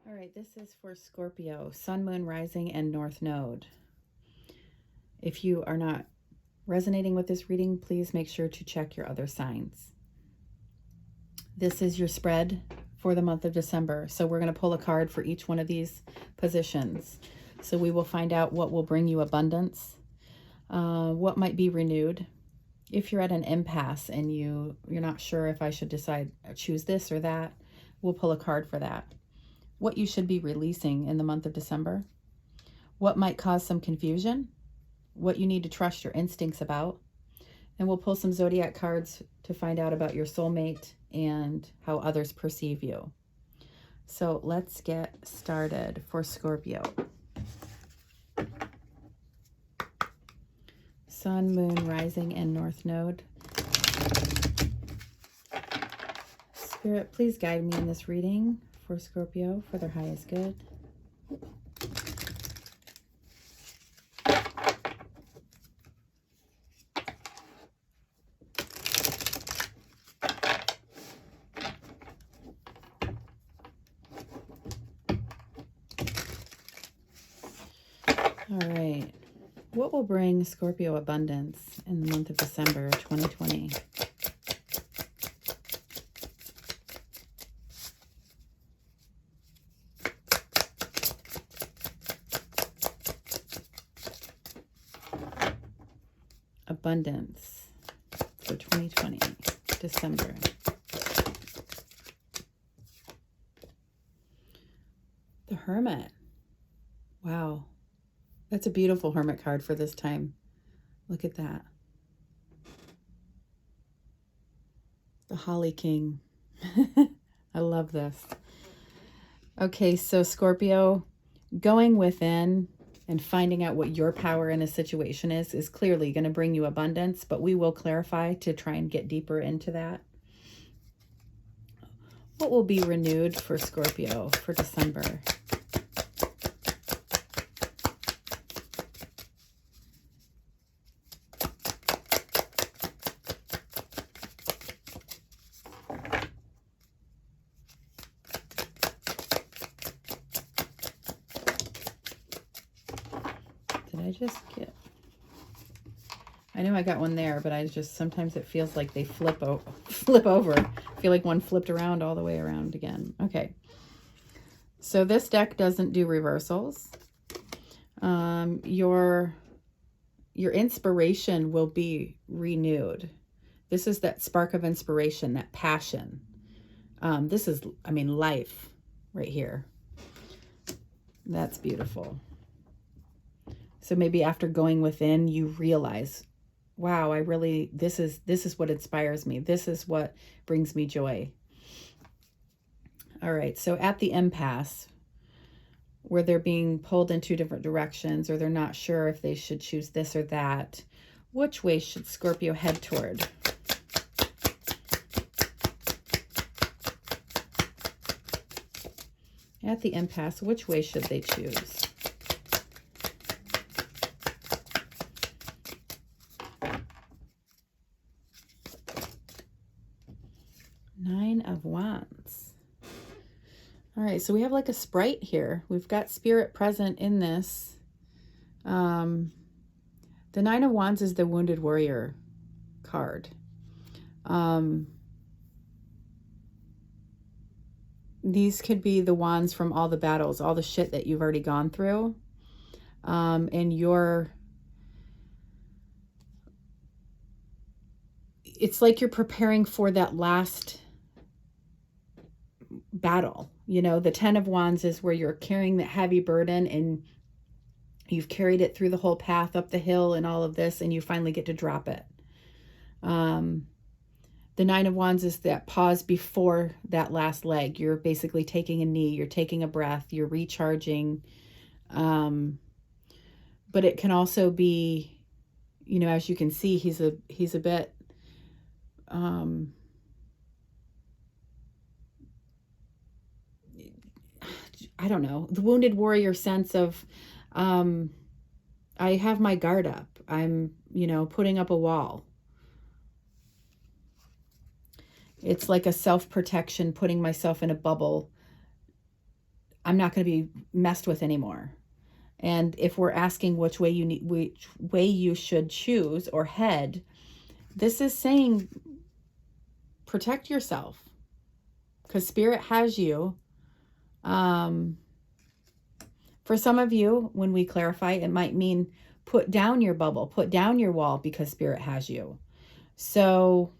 All right, this is for Scorpio, Sun, Moon, Rising, and North Node. If you are not resonating with this reading, please make sure to check your other signs. This is your spread for the month of December. So we're going to pull a card for each one of these positions. So we will find out what will bring you abundance, what might be renewed. If you're at an impasse and you're not sure if I should choose this or that, we'll pull a card for that. What you should be releasing in the month of December, what might cause some confusion, what you need to trust your instincts about, and we'll pull some zodiac cards to find out about your soulmate and how others perceive you. So let's get started for Scorpio. Sun, Moon, Rising, and North Node. Spirit, please guide me in this reading for Scorpio for their highest good. All right. What will bring Scorpio abundance in the month of December 2020? Abundance for 2020, December. The Hermit. Wow. That's a beautiful Hermit card for this time. Look at that. The Holly King. I love this. Okay, so Scorpio, going within and finding out what your power in a situation is clearly going to bring you abundance, but we will clarify to try and get deeper into that. What will be renewed for Scorpio for December? Did I just get... I know I got one there, but sometimes it feels like they flip over. I feel like one flipped around all the way around again. Okay. So this deck doesn't do reversals. Your inspiration will be renewed. This is that spark of inspiration, that passion. This is, life right here. That's beautiful. So maybe after going within, you realize, wow, this is what inspires me. This is what brings me joy. All right, so at the impasse, where they're being pulled in two different directions, or they're not sure if they should choose this or that, which way should Scorpio head toward? At the impasse, which way should they choose? Nine of Wands. All right, so we have like a sprite here. We've got spirit present in this. The Nine of Wands is the Wounded Warrior card. These could be the wands from all the battles, all the shit that you've already gone through. And it's like you're preparing for that last battle. You know, the Ten of Wands is where you're carrying that heavy burden and you've carried it through the whole path up the hill and all of this, and you finally get to drop it. The Nine of Wands is that pause before that last leg. You're basically taking a knee, you're taking a breath, you're recharging. But it can also be, you know, as you can see, he's a bit, I don't know, the Wounded Warrior sense of, I have my guard up. I'm, putting up a wall. It's like a self-protection, putting myself in a bubble. I'm not going to be messed with anymore. And if we're asking which way you should choose or head, this is saying protect yourself, because Spirit has you. For some of you, when we clarify, it might mean put down your bubble, put down your wall, because Spirit has you. So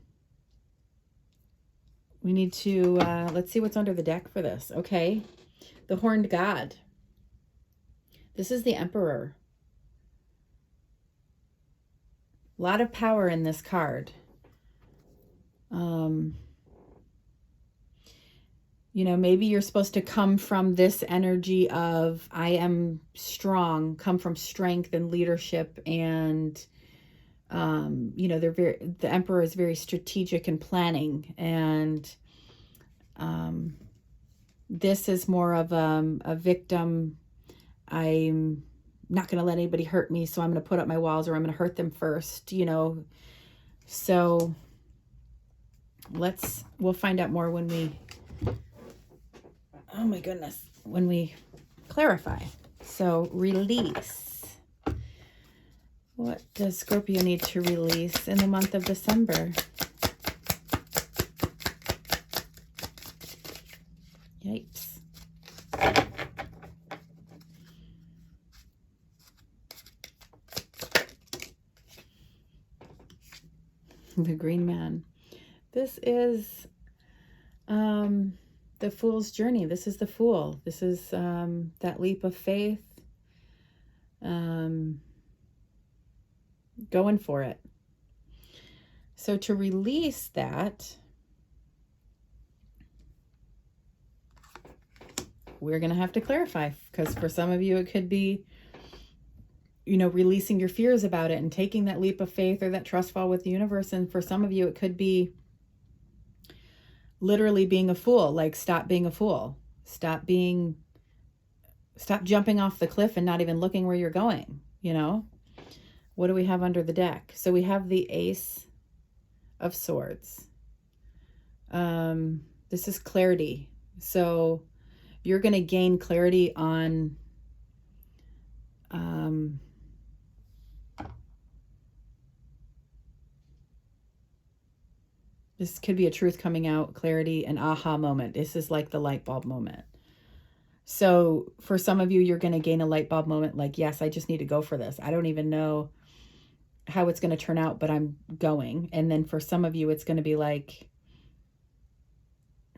we need to, let's see what's under the deck for this. Okay. The Horned God. This is the Emperor. A lot of power in this card. You know, maybe you're supposed to come from this energy of I am strong, come from strength and leadership, and you know, the Emperor is very strategic and planning, and this is more of a victim. I'm not going to let anybody hurt me, so I'm going to put up my walls, or I'm going to hurt them first, you know. So we'll find out more when we, oh my goodness, when we clarify. So release. What does Scorpio need to release in the month of December? Yikes. The Green Man. This is the Fool's Journey. This is the Fool. This is that leap of faith. Going for it. So to release that, we're going to have to clarify, because for some of you it could be, you know, releasing your fears about it and taking that leap of faith or that trust fall with the universe. And for some of you it could be literally being a fool. Like, stop being a fool. Stop jumping off the cliff and not even looking where you're going, you know. What do we have under the deck? So we have the Ace of Swords. This is clarity. So you're going to gain clarity on this could be a truth coming out, clarity, an aha moment. This is like the light bulb moment. So for some of you, you're going to gain a light bulb moment, like, yes, I just need to go for this. I don't even know how it's going to turn out, but I'm going. And then for some of you, it's going to be like,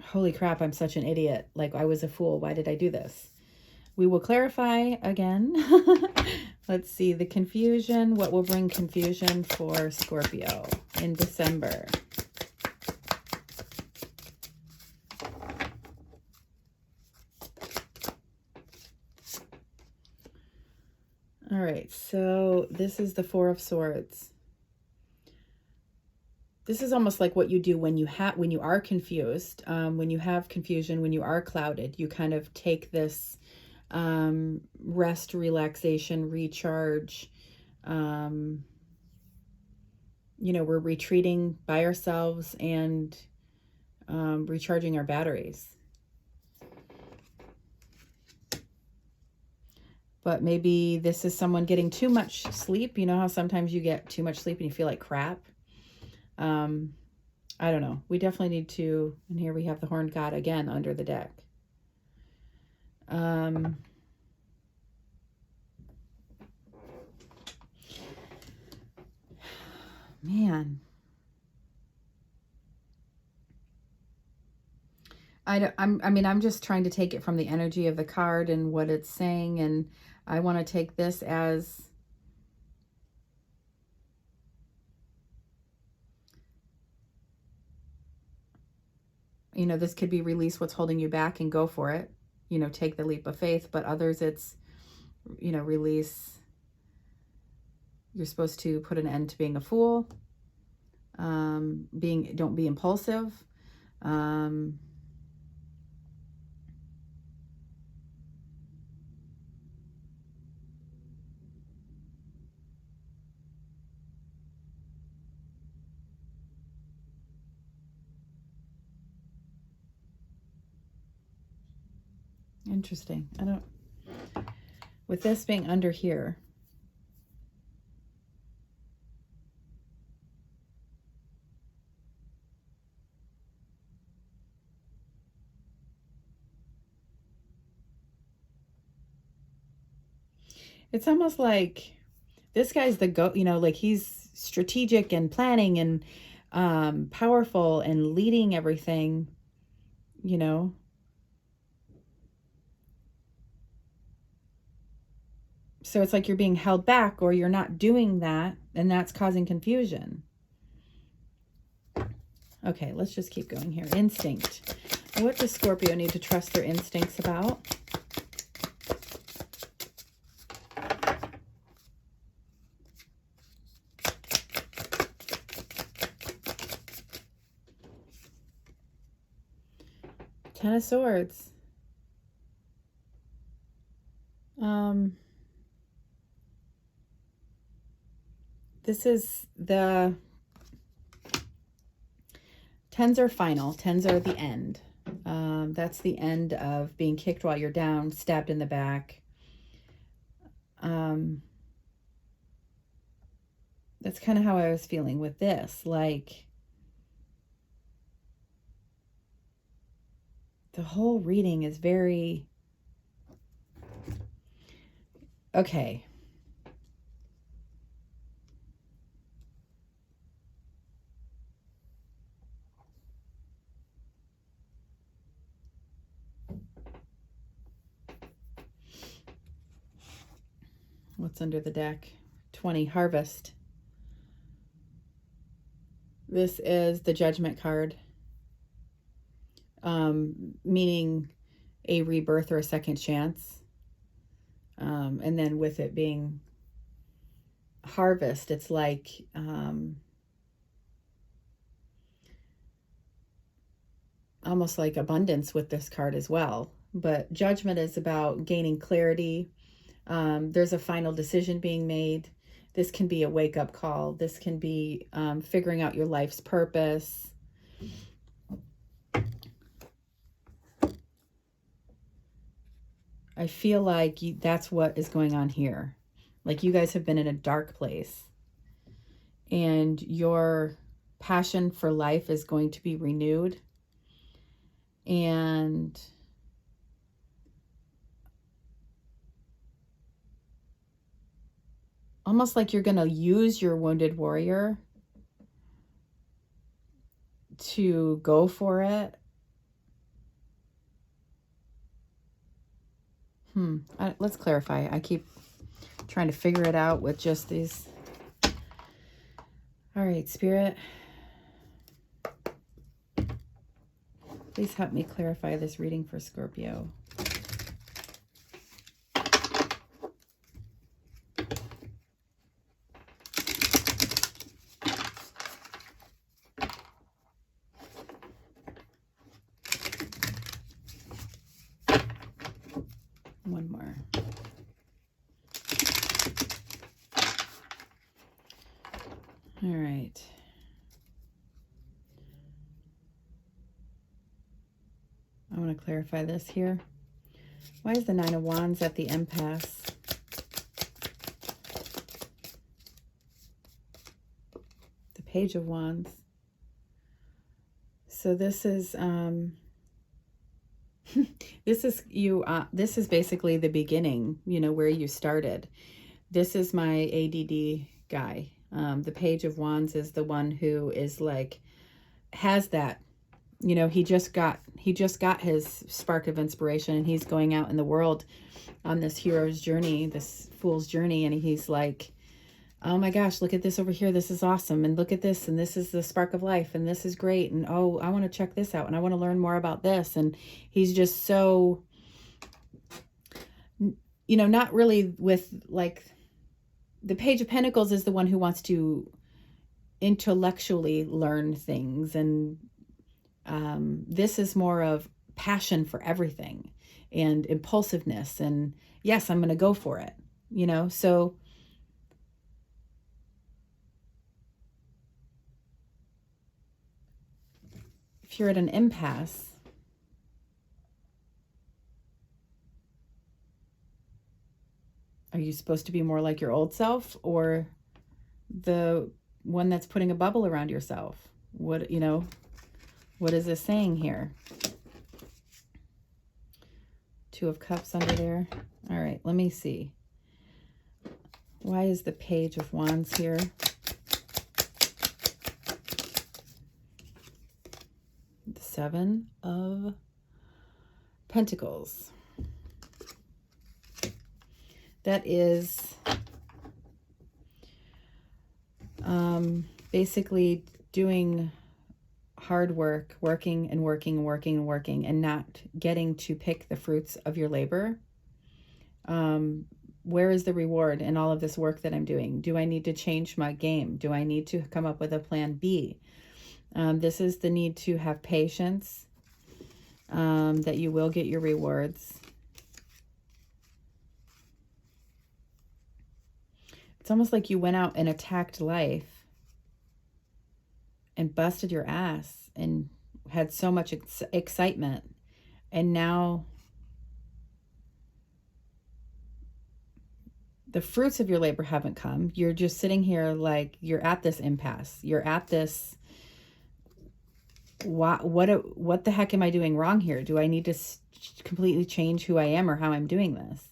holy crap, I'm such an idiot. Like, I was a fool. Why did I do this? We will clarify again. Let's see, the confusion. What will bring confusion for Scorpio in December? All right, so this is the Four of Swords. This is almost like what you do when you are confused, when you have confusion, when you are clouded. You kind of take this rest, relaxation, recharge. You know, we're retreating by ourselves and recharging our batteries. But maybe this is someone getting too much sleep. You know how sometimes you get too much sleep and you feel like crap? I don't know. We definitely need to, and here we have the Horned God again under the deck. Man. I'm just trying to take it from the energy of the card and what it's saying, and I want to take this as you know, this could be release what's holding you back and go for it. You know, take the leap of faith. But others, it's, you know, release. You're supposed to put an end to being a fool. Don't be impulsive. Interesting. I don't, with this being under here, it's almost like this guy's the like he's strategic and planning and powerful and leading everything, you know. So it's like you're being held back or you're not doing that, and that's causing confusion. Okay, let's just keep going here. Instinct. What does Scorpio need to trust their instincts about? Ten of Swords. This is the tens are final. Tens are the end. That's the end of being kicked while you're down, stabbed in the back. That's kind of how I was feeling with this. Like, the whole reading is very... Okay. What's under the deck? 20, Harvest. This is the Judgment card, meaning a rebirth or a second chance. And then with it being Harvest, it's like almost like abundance with this card as well. But Judgment is about gaining clarity. There's a final decision being made. This can be a wake-up call. This can be figuring out your life's purpose. I feel like that's what is going on here. Like, you guys have been in a dark place, and your passion for life is going to be renewed. And almost like you're going to use your wounded warrior to go for it. Let's clarify. I keep trying to figure it out with just these. All right, Spirit. Please help me clarify this reading for Scorpio. One more. All right. I want to clarify this here. Why is the Nine of Wands at the impasse? The Page of Wands. So this is this is you. This is basically the beginning. You know, where you started. This is my ADD guy. The Page of Wands is the one who is like has that. You know, he just got his spark of inspiration, and he's going out in the world on this hero's journey, this fool's journey, and he's like, oh my gosh, look at this over here, this is awesome, and look at this, and this is the spark of life, and this is great, and oh, I want to check this out, and I want to learn more about this. And he's just so, you know, not really with like, the Page of Pentacles is the one who wants to intellectually learn things, and this is more of passion for everything and impulsiveness, and yes, I'm going to go for it, you know. So if you're at an impasse, Are you supposed to be more like your old self, or the one that's putting a bubble around yourself? What, what is this saying here? Two of Cups under there. All right, let me see. Why is the Page of Wands here? The Seven of Pentacles. That is basically doing hard work, working and working and working and working, and not getting to pick the fruits of your labor. Where is the reward in all of this work that I'm doing? Do I need to change my game? Do I need to come up with a plan B? This is the need to have patience, that you will get your rewards. It's almost like you went out and attacked life and busted your ass and had so much excitement. And now the fruits of your labor haven't come. You're just sitting here like you're at this impasse. You're at this, what the heck am I doing wrong here? Do I need to completely change who I am or how I'm doing this?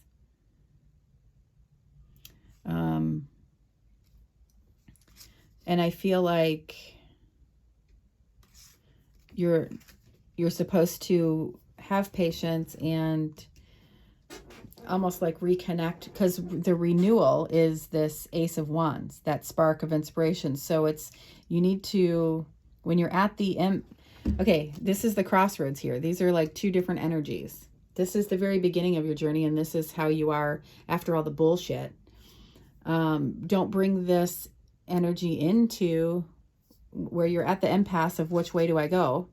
And I feel like you're supposed to have patience and almost like reconnect, because the renewal is this Ace of Wands, that spark of inspiration. So it's, you need to, when you're at the okay, this is the crossroads here. These are like two different energies. This is the very beginning of your journey, and this is how you are after all the bullshit. Don't bring this energy into where you're at the impasse of which way do I go.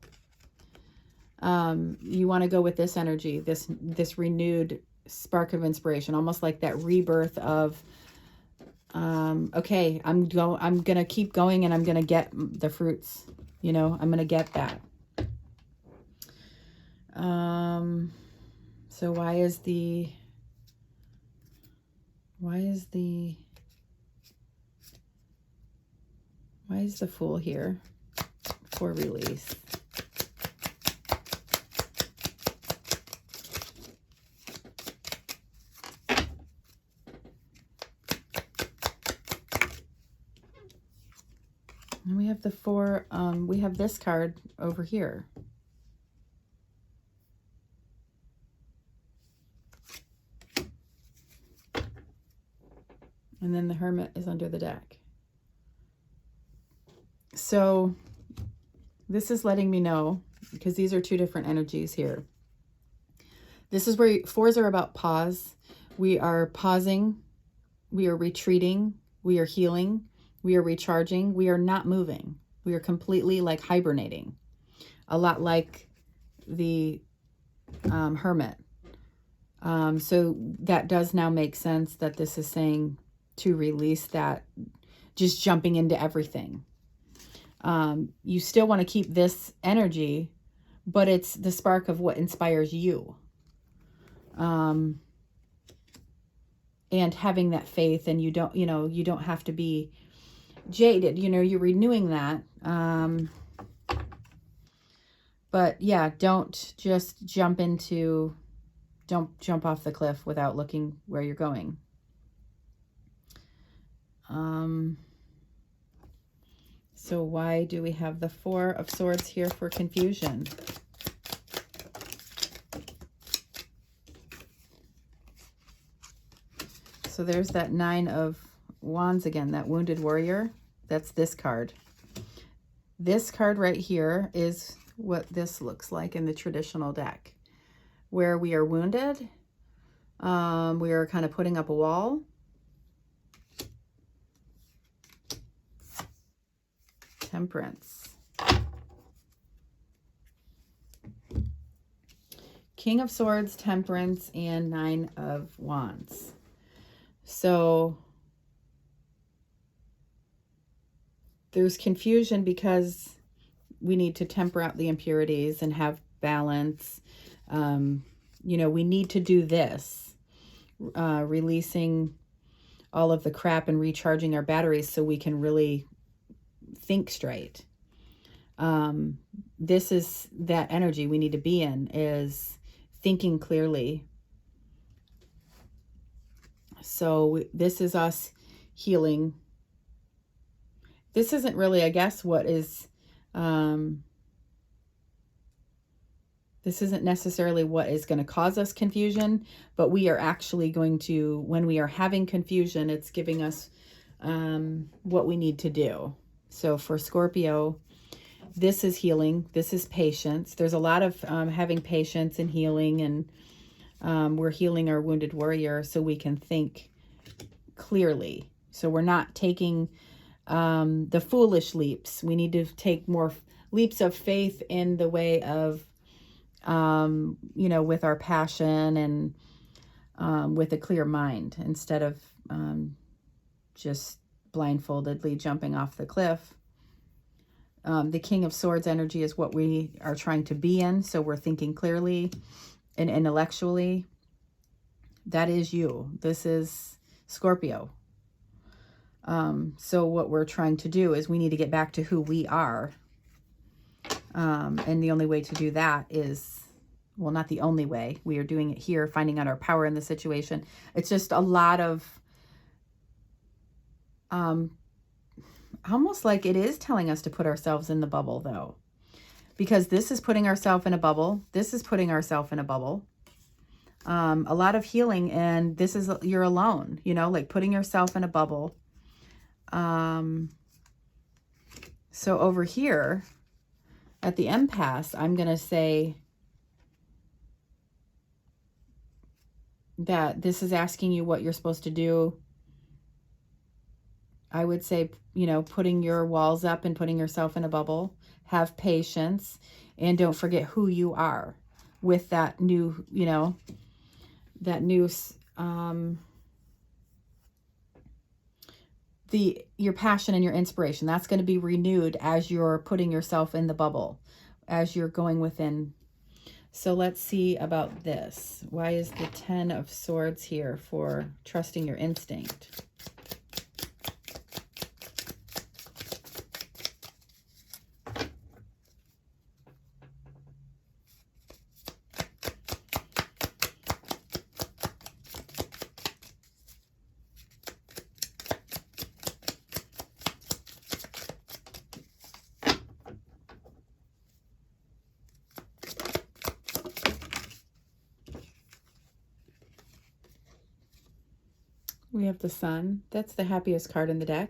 You want to go with this energy, this renewed spark of inspiration, almost like that rebirth of, okay, I'm going to keep going, and I'm going to get the fruits, I'm going to get that. So why is the Fool here for release? And we have the Four, we have this card over here. And then the Hermit is under the deck. So this is letting me know, because these are two different energies here. This is where fours are about pause. We are pausing. We are retreating. We are healing. We are recharging. We are not moving. We are completely like hibernating. A lot like the Hermit. So that does now make sense that this is saying to release that, just jumping into everything. You still want to keep this energy, but it's the spark of what inspires you. And having that faith, and you don't have to be jaded, you're renewing that. But yeah, don't just jump off the cliff without looking where you're going. So why do we have the Four of Swords here for confusion? So there's that Nine of Wands again, that wounded warrior. That's this card. This card right here is what this looks like in the traditional deck, where we are wounded. We are kind of putting up a wall. Temperance. King of Swords, Temperance, and Nine of Wands. So there's confusion because we need to temper out the impurities and have balance. We need to do this. Releasing all of the crap and recharging our batteries so we can really think straight. This is that energy we need to be in, is thinking clearly. So this is us healing. This isn't really, I guess, what is, this isn't necessarily what is going to cause us confusion, but we are actually going to, when we are having confusion, it's giving us what we need to do. So for Scorpio, this is healing. This is patience. There's a lot of having patience and healing, and we're healing our wounded warrior so we can think clearly. So we're not taking the foolish leaps. We need to take more leaps of faith in the way of, you know, with our passion and with a clear mind, instead of just blindfoldedly jumping off the cliff. The King of Swords energy is what we are trying to be in. So we're thinking clearly and intellectually. That is you. This is Scorpio. So what we're trying to do is we need to get back to who we are. And the only way to do that is, well, not the only way. We are doing it here, finding out our power in the situation. It's just a lot of, almost like it is telling us to put ourselves in the bubble, though. Because this is putting ourselves in a bubble. This is putting ourselves in a bubble. A lot of healing, and this is, you're alone, you know, like putting yourself in a bubble. So over here at the empath, I'm going to say that this is asking you what you're supposed to do. I would say, you know, putting your walls up and putting yourself in a bubble. Have patience, and don't forget who you are with that new, you know, that new, your passion and your inspiration. That's going to be renewed as you're putting yourself in the bubble, as you're going within. So let's see about this. Why is the 10 of Swords here for trusting your instinct? We have the Sun. That's the happiest card in the deck.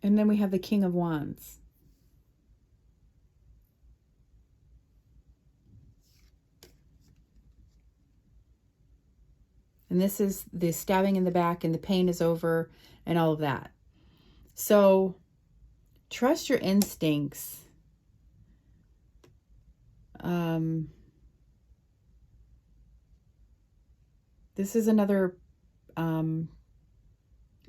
And then we have the King of Wands. And this is the stabbing in the back, and the pain is over and all of that. So trust your instincts. This is another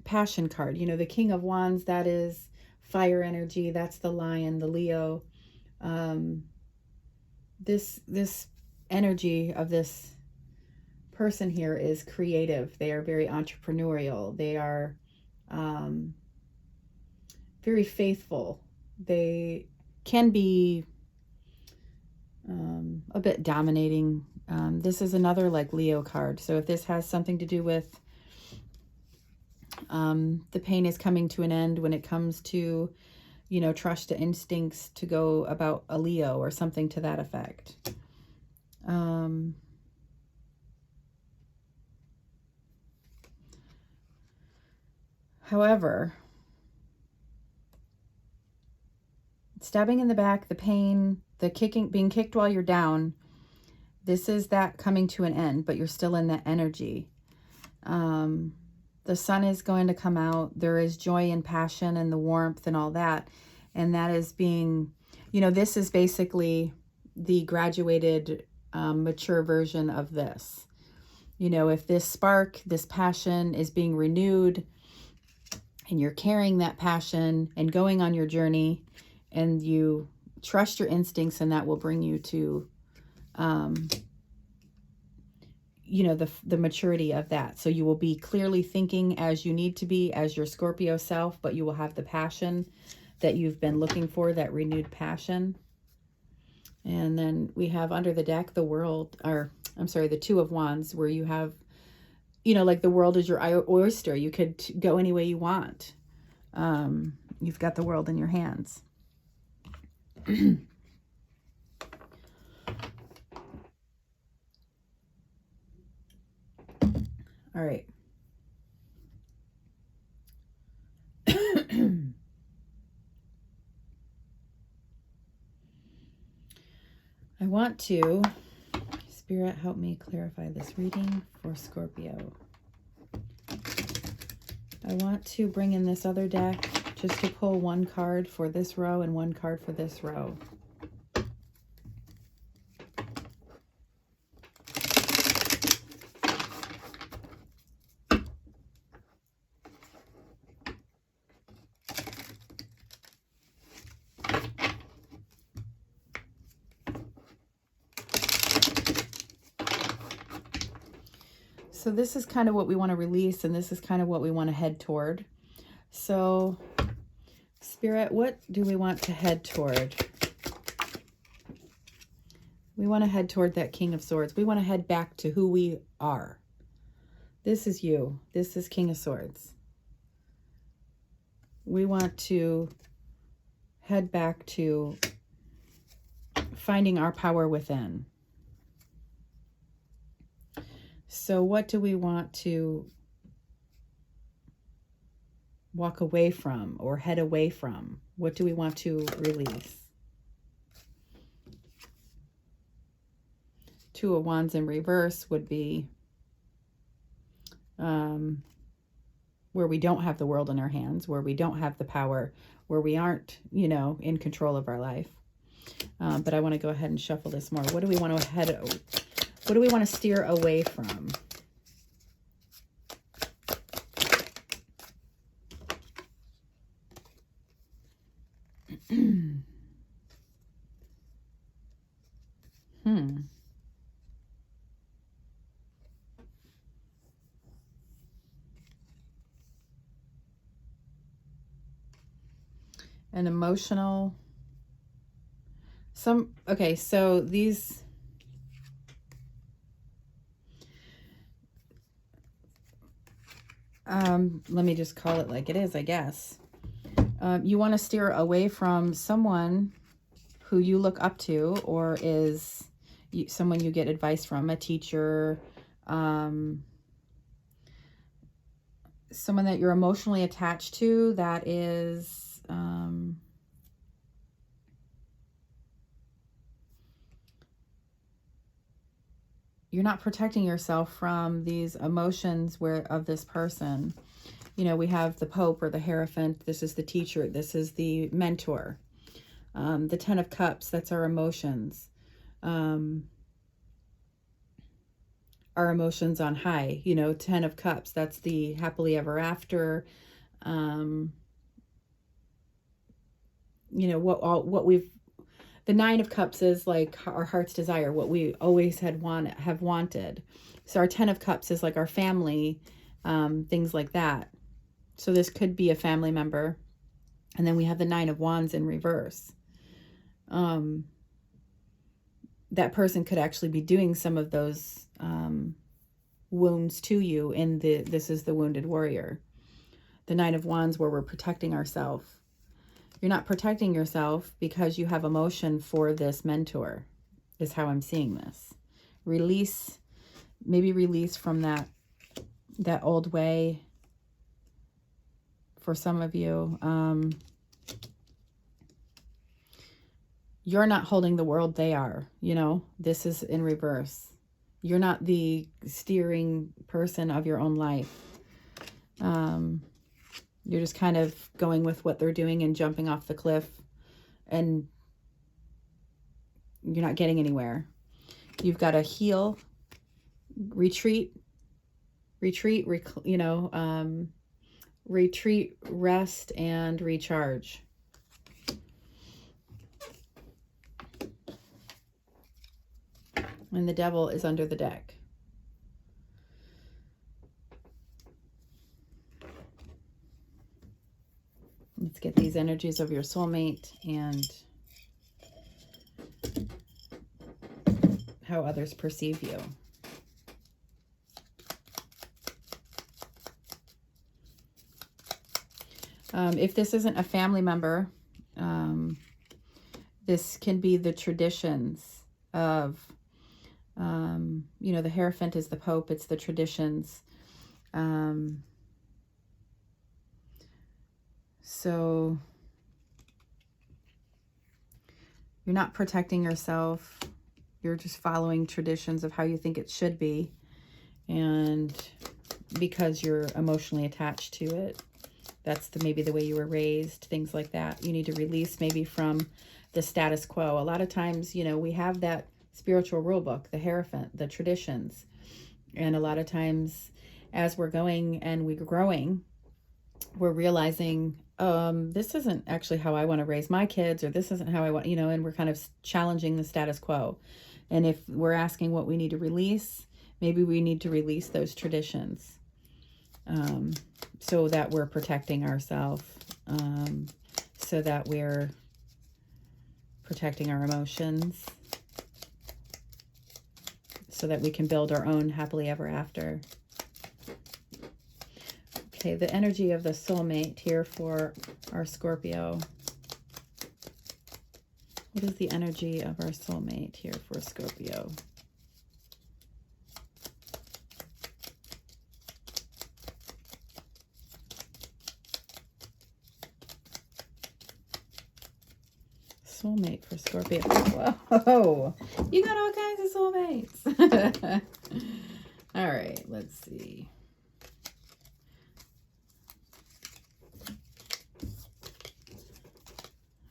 passion card. You know, the King of Wands, that is fire energy. That's the Lion, the Leo. This energy of this person here is creative. They are very entrepreneurial. They are very faithful. They can be a bit dominating. This is another like Leo card. So if this has something to do with the pain is coming to an end when it comes to, you know, trust the instincts to go about a Leo or something to that effect. However, stabbing in the back, the pain, the kicking, being kicked while you're down, this is that coming to an end, but you're still in that energy. The sun is going to come out. There is joy and passion and the warmth and all that. And that is being, you know, this is basically the graduated, mature version of this. You know, if this spark, this passion is being renewed, and you're carrying that passion and going on your journey, and you trust your instincts, and that will bring you to, you know, the maturity of that. So you will be clearly thinking as you need to be as your Scorpio self, but you will have the passion that you've been looking for, that renewed passion. And then we have under the deck the world, or I'm sorry, the Two of Wands, where you have, you know, like the world is your oyster. You could go any way you want. You've got the world in your hands. All right. I want to, Spirit, help me clarify this reading for Scorpio. I want to bring in this other deck just to pull one card for this row and one card for this row. So this is kind of what we want to release, and this is kind of what we want to head toward. So, Spirit, what do we want to head toward? We want to head toward that King of Swords. We want to head back to who we are. This is you. This is King of Swords. We want to head back to finding our power within. So what do we want to walk away from or head away from? What do we want to release? Two of Wands in reverse would be where we don't have the world in our hands, where we don't have the power, where we aren't, you know, in control of our life. But I want to go ahead and shuffle this more. What do we want to what do we want to steer away from? An emotional, okay, so these, let me just call it like it is, I guess. You want to steer away from someone who you look up to, or is someone you get advice from, a teacher, someone that you're emotionally attached to, that is, you're not protecting yourself from these emotions of this person. You know, we have the Pope or the Hierophant. This is the teacher. This is the mentor. The Ten of Cups, that's our emotions. Our emotions on high. You know, Ten of Cups, that's the happily ever after. You know, the Nine of Cups is like our heart's desire, what we always have wanted. So our Ten of Cups is like our family, things like that. So this could be a family member. And then we have the Nine of Wands in reverse. That person could actually be doing some of those wounds to you in this is the Wounded Warrior. The Nine of Wands, where we're protecting ourselves. You're not protecting yourself because you have emotion for this mentor, is how I'm seeing this. Release, maybe release from that old way for some of you. You're not holding the world, they are, you know, this is in reverse. You're not the steering person of your own life. You're just kind of going with what they're doing and jumping off the cliff, and you're not getting anywhere. You've got to heal, retreat, you know, retreat, rest, and recharge. And the Devil is under the deck. Let's get these energies of your soulmate and how others perceive you. If this isn't a family member, this can be the traditions of, you know, the Hierophant is the Pope. It's the traditions. So you're not protecting yourself. You're just following traditions of how you think it should be. And because you're emotionally attached to it, that's maybe the way you were raised, things like that. You need to release maybe from the status quo. A lot of times, you know, we have that spiritual rule book, the Hierophant, the traditions. And a lot of times as we're going and we're growing, we're realizing, this isn't actually how I want to raise my kids, or this isn't how I want, you know, and we're kind of challenging the status quo. And if we're asking what we need to release, maybe we need to release those traditions, so that we're protecting ourselves, so that we're protecting our emotions, so that we can build our own happily ever after. Okay, the energy of the soulmate here for our Scorpio. What is the energy of our soulmate here for Scorpio? Soulmate for Scorpio. Whoa, you got all kinds of soulmates. All right, let's see.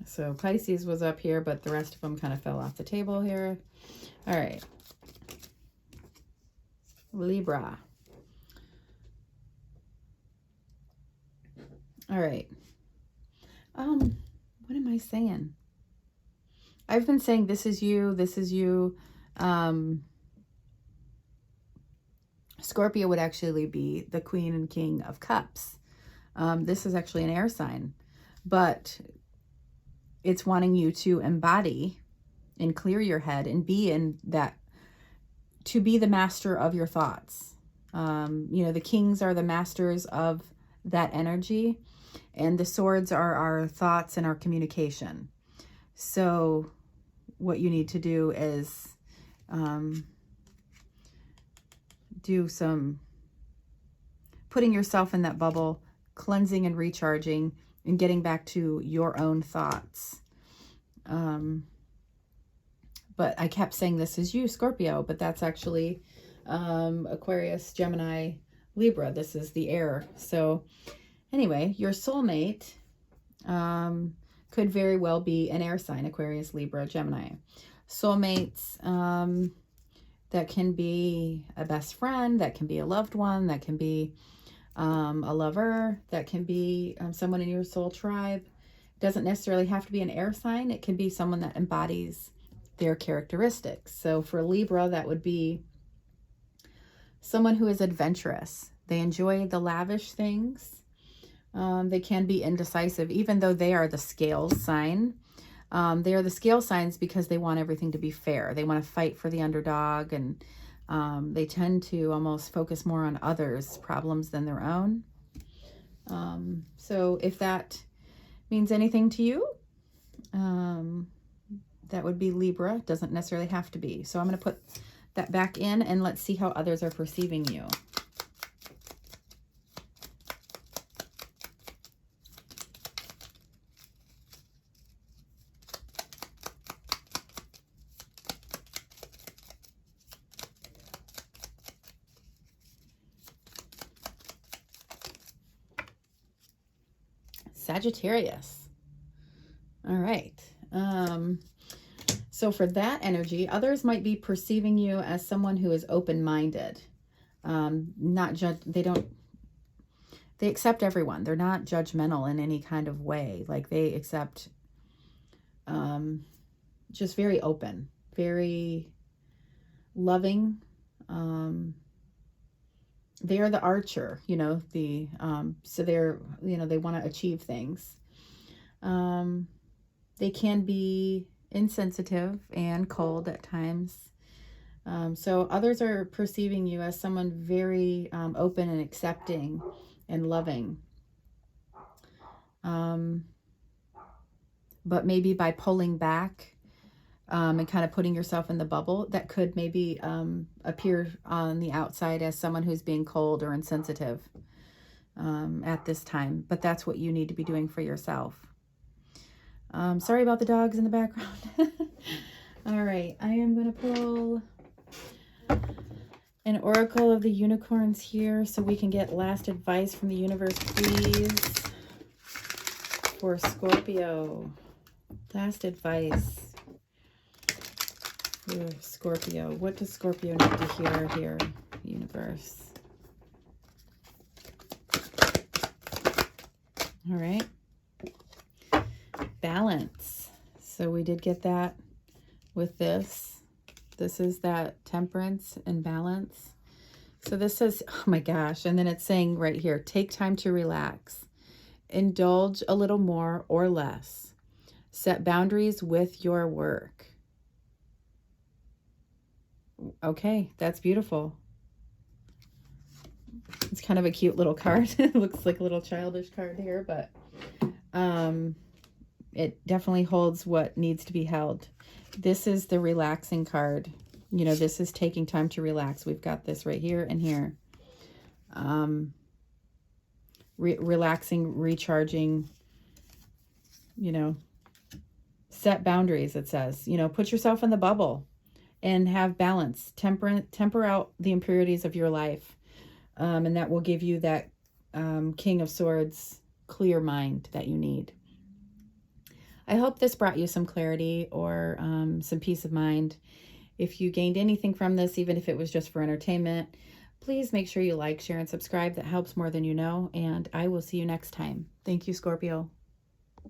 So Pisces was up here, but the rest of them kind of fell off the table here. All right. Libra. All right. What am I saying? I've been saying this is you, this is you. Scorpio would actually be the Queen and King of Cups. This is actually an air sign, but it's wanting you to embody and clear your head and be in that, to be the master of your thoughts. You know, the kings are the masters of that energy, and the swords are our thoughts and our communication. So what you need to do is do some putting yourself in that bubble, cleansing and recharging, and getting back to your own thoughts. But I kept saying this is you, Scorpio, but that's actually Aquarius, Gemini, Libra. This is the air. So anyway, your soulmate could very well be an air sign, Aquarius, Libra, Gemini. Soulmates, that can be a best friend, that can be a loved one, that can be a lover, that can be someone in your soul tribe. It doesn't necessarily have to be an air sign. It can be someone that embodies their characteristics. So for Libra, that would be someone who is adventurous. They enjoy the lavish things. They can be indecisive, even though they are the scales sign. They are the scale signs because they want everything to be fair. They want to fight for the underdog, and they tend to almost focus more on others' problems than their own. So if that means anything to you, that would be Libra. Doesn't necessarily have to be. So I'm going to put that back in, and let's see how others are perceiving you. Sagittarius. All right. So for that energy, others might be perceiving you as someone who is open-minded. They accept everyone. They're not judgmental in any kind of way. Like they accept, just very open, very loving. They're the archer, you know, so they're, you know, they want to achieve things. They can be insensitive and cold at times. So others are perceiving you as someone very open and accepting and loving. But maybe by pulling back and kind of putting yourself in the bubble, that could maybe appear on the outside as someone who's being cold or insensitive at this time. But that's what you need to be doing for yourself. Sorry about the dogs in the background. All right, I am going to pull an Oracle of the Unicorns here so we can get last advice from the universe, please, for Scorpio. Last advice for Scorpio. What does Scorpio need to hear here, universe? All right. Balance. So we did get that with this. This is that temperance and balance. So this says, oh my gosh, and then it's saying right here, take time to relax. Indulge a little more or less. Set boundaries with your work. Okay, that's beautiful. It's kind of a cute little card. It looks like a little childish card here, but it definitely holds what needs to be held. This is the relaxing card. You know, this is taking time to relax. We've got this right here and here. Relaxing, recharging, you know, set boundaries, it says. You know, put yourself in the bubble and have balance. Temper out the impurities of your life. And that will give you that King of Swords clear mind that you need. I hope this brought you some clarity or some peace of mind. If you gained anything from this, even if it was just for entertainment, please make sure you like, share, and subscribe. That helps more than you know. And I will see you next time. Thank you, Scorpio.